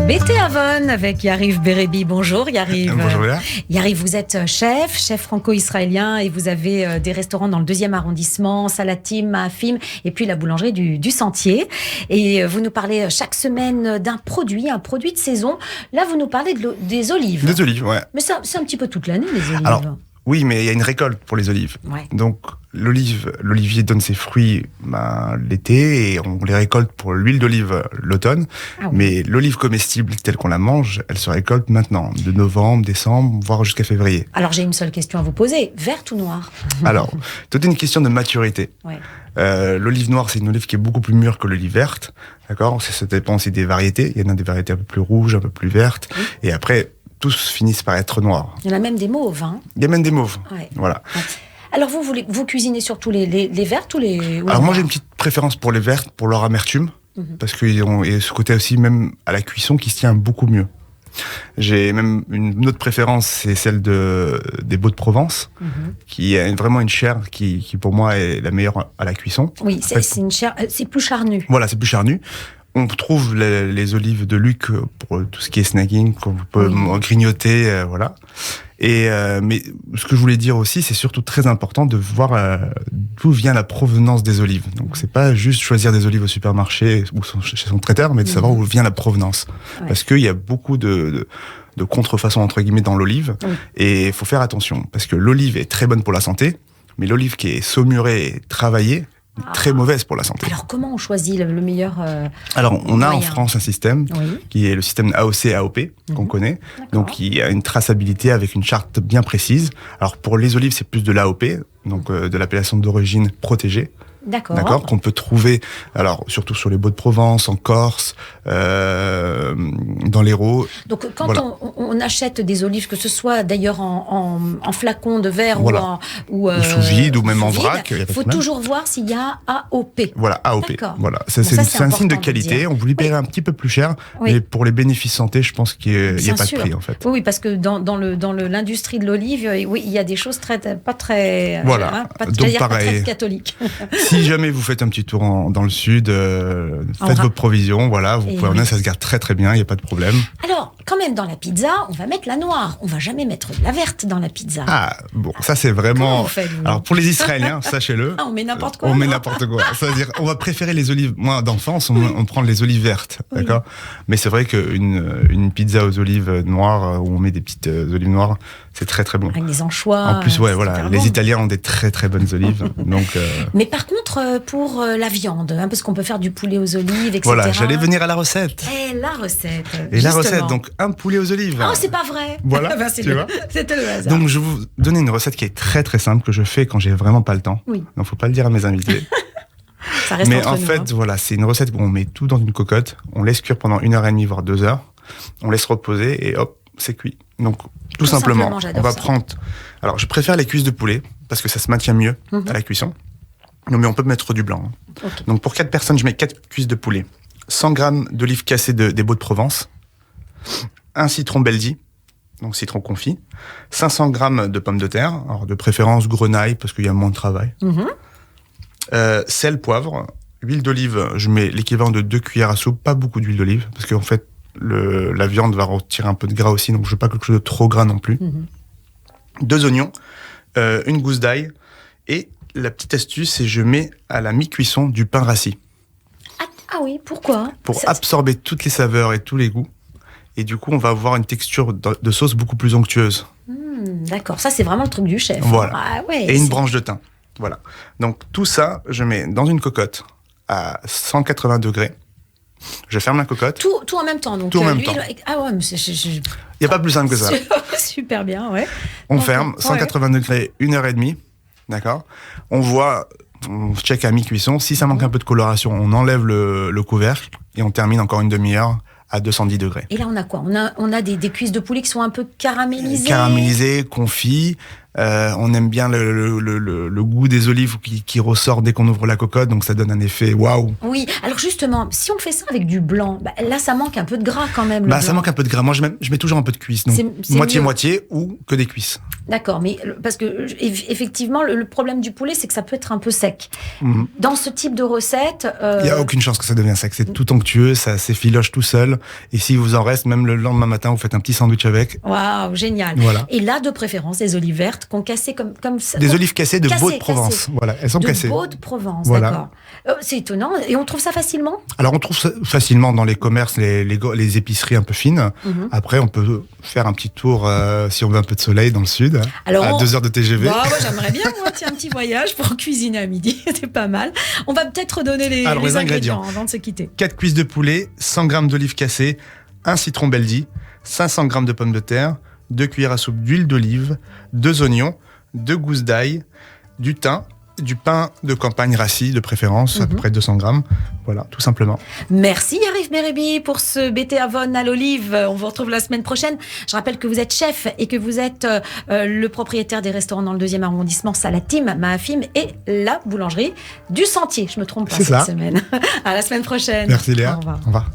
Bété Avon avec Yariv Berebi. Bonjour Yariv. Bonjour Léa. Yariv, vous êtes chef franco-israélien et vous avez des restaurants dans le 2e arrondissement, Salatim, Maafim et puis la boulangerie du Sentier. Et vous nous parlez chaque semaine d'un produit, un produit de saison. Là, vous nous parlez des olives. Des olives, ouais. Mais c'est un petit peu toute l'année, les olives. Alors, oui, mais il y a une récolte pour les olives. Ouais. Donc, l'olivier donne ses fruits l'été et on les récolte pour l'huile d'olive l'automne. Ah oui. Mais l'olive comestible telle qu'on la mange, elle se récolte maintenant, de novembre, décembre, voire jusqu'à février. Alors, j'ai une seule question à vous poser. Verte ou noire? Alors, tout est une question de maturité. Ouais. L'olive noire, c'est une olive qui est beaucoup plus mûre que l'olive verte. D'accord? Ça dépend aussi des variétés. Il y en a des variétés un peu plus rouges, un peu plus vertes. Oui. Et après, tous finissent par être noirs. Il y en a même des mauves, hein? Il y a même des mauves. Ouais. Voilà. Ouais. Alors, vous cuisinez surtout les vertes ou les... Alors, moi, j'ai une petite préférence pour les vertes, pour leur amertume. Parce qu'il y a ce côté aussi, même à la cuisson, qui se tient beaucoup mieux. J'ai même une autre préférence, c'est celle des Baux de Provence, qui est vraiment une chair qui, pour moi, est la meilleure à la cuisson. Oui, c'est une chair, c'est plus charnu. Voilà, c'est plus charnu. On trouve les olives de Luc pour tout ce qui est snacking, qu'on peut grignoter, voilà. Mais ce que je voulais dire aussi, c'est surtout très important de voir d'où vient la provenance des olives. Donc c'est pas juste choisir des olives au supermarché ou chez son traiteur, mais de savoir où vient la provenance. Ouais. Parce qu'il y a beaucoup de contrefaçons entre guillemets dans l'olive, et il faut faire attention parce que l'olive est très bonne pour la santé, mais l'olive qui est saumurée et travaillée, très mauvaise pour la santé. Alors, comment on choisit le meilleur Alors, on a en France un système qui est le système AOC-AOP, qu'on connaît. Donc, il y a une traçabilité avec une charte bien précise. Alors, pour les olives, c'est plus de l'AOP, donc de l'appellation d'origine protégée. D'accord. Qu'on peut trouver, alors surtout sur les Baux de Provence, en Corse, dans l'Hérault. Donc quand on achète des olives, que ce soit d'ailleurs en flacon de verre ou sous vide ou même en vrac, il faut toujours voir s'il y a AOP. Voilà, AOP. D'accord. Voilà, c'est un signe de qualité. On vous libère un petit peu plus cher, mais pour les bénéfices santé, je pense qu'il n'y a pas de prix en fait. Oui, parce que dans l'industrie de l'olive, il y a des choses pas très catholiques. Si jamais vous faites un petit tour dans le sud, faites vos provisions, voilà, vous pouvez ça se garde très très bien, il n'y a pas de problème. Alors, quand même, dans la pizza, on va mettre la noire, on va jamais mettre la verte dans la pizza. Ah, bon, ça c'est vraiment... Vous faites, alors, pour les Israéliens, sachez-le... on met n'importe quoi. On met n'importe quoi. C'est-à-dire, on va préférer les olives... Moi, d'enfance, on prend les olives vertes, d'accord? Mais c'est vrai qu'une pizza aux olives noires, où on met des petites olives noires, c'est très très bon. Avec des anchois. En plus, les Italiens ont des très très bonnes olives. Donc, Mais par contre, pour la viande, parce qu'on peut faire du poulet aux olives, etc. Voilà, j'allais venir à la recette. La recette. Et la recette, donc un poulet aux olives. Oh, c'est pas vrai. Voilà, c'était le hasard. Donc je vais vous donner une recette qui est très très simple, que je fais quand j'ai vraiment pas le temps. Oui. Donc faut pas le dire à mes invités. Ça reste Mais entre en nous, fait, voilà, c'est une recette où on met tout dans une cocotte, on laisse cuire pendant 1h30 voire 2 heures, on laisse reposer et hop, c'est cuit. Donc tout simplement on va prendre... Alors je préfère les cuisses de poulet parce que ça se maintient mieux à la cuisson. Non, mais on peut mettre du blanc. Okay. Donc pour 4 personnes, je mets 4 cuisses de poulet, 100 grammes d'olives cassées des Baux de Provence, un citron Beldi, donc citron confit, 500 grammes de pommes de terre, alors de préférence grenaille parce qu'il y a moins de travail, sel, poivre, huile d'olive, je mets l'équivalent de 2 cuillères à soupe, pas beaucoup d'huile d'olive, parce qu'en fait, la viande va retirer un peu de gras aussi, donc je veux pas quelque chose de trop gras non plus. 2 oignons, une gousse d'ail, et la petite astuce, c'est que je mets à la mi-cuisson du pain rassis. Ah oui, pourquoi? Pour absorber toutes les saveurs et tous les goûts. Et du coup, on va avoir une texture de sauce beaucoup plus onctueuse. D'accord, ça c'est vraiment le truc du chef. Voilà. Et une branche de thym. Voilà. Donc tout ça, je mets dans une cocotte à 180 degrés. Je ferme la cocotte. Tout en même temps. Donc, tout en même temps. Ah ouais, mais il n'y a pas plus simple que ça. Super bien, ouais. On ferme, 180 degrés, 1h30. D'accord. On check à mi-cuisson. Si ça manque un peu de coloration, on enlève le couvercle et on termine encore une demi-heure à 210 degrés. Et là, on a quoi? On a des cuisses de poulet qui sont un peu caramélisées. Caramélisées, confits. On aime bien le goût des olives qui ressort dès qu'on ouvre la cocotte, donc ça donne un effet waouh. Oui, alors justement, si on fait ça avec du blanc, là ça manque un peu de gras quand même. Ça manque un peu de gras. Moi je mets toujours un peu de cuisse, donc c'est moitié-moitié ou que des cuisses. D'accord, mais parce que effectivement, le problème du poulet, c'est que ça peut être un peu sec. Dans ce type de recette... Il n'y a aucune chance que ça devienne sec. C'est tout onctueux, ça s'effiloche tout seul. Et si vous en reste, même le lendemain matin, vous faites un petit sandwich avec. Waouh, génial. Voilà. Et là, de préférence, des olives vertes qu'on cassait comme ça. Des olives cassées de Beau de Provence. Voilà, elles sont cassées. De Beau de Provence, voilà. D'accord. C'est étonnant. Et on trouve ça facilement ? Alors, on trouve ça facilement dans les commerces, les épiceries un peu fines. Après, on peut faire un petit tour, si on veut un peu de soleil dans le sud, alors à 2 heures de TGV. Ouais, j'aimerais bien, moi, un petit voyage pour cuisiner à midi. C'est pas mal. On va peut-être donner les ingrédients avant de se quitter. 4 cuisses de poulet, 100 g d'olives cassées, un citron Beldi, 500 g de pommes de terre, 2 cuillères à soupe d'huile d'olive, 2 oignons, 2 gousses d'ail, du thym, du pain de campagne rassis de préférence, à peu près 200 grammes. Voilà, tout simplement. Merci Yarif Merhebi pour ce BT Avon à l'olive. On vous retrouve la semaine prochaine. Je rappelle que vous êtes chef et que vous êtes le propriétaire des restaurants dans le 2e arrondissement, Salatim, Mahafim et la boulangerie du Sentier. Je me trompe pas cette semaine. À la semaine prochaine. Merci Léa. Au revoir. Au revoir.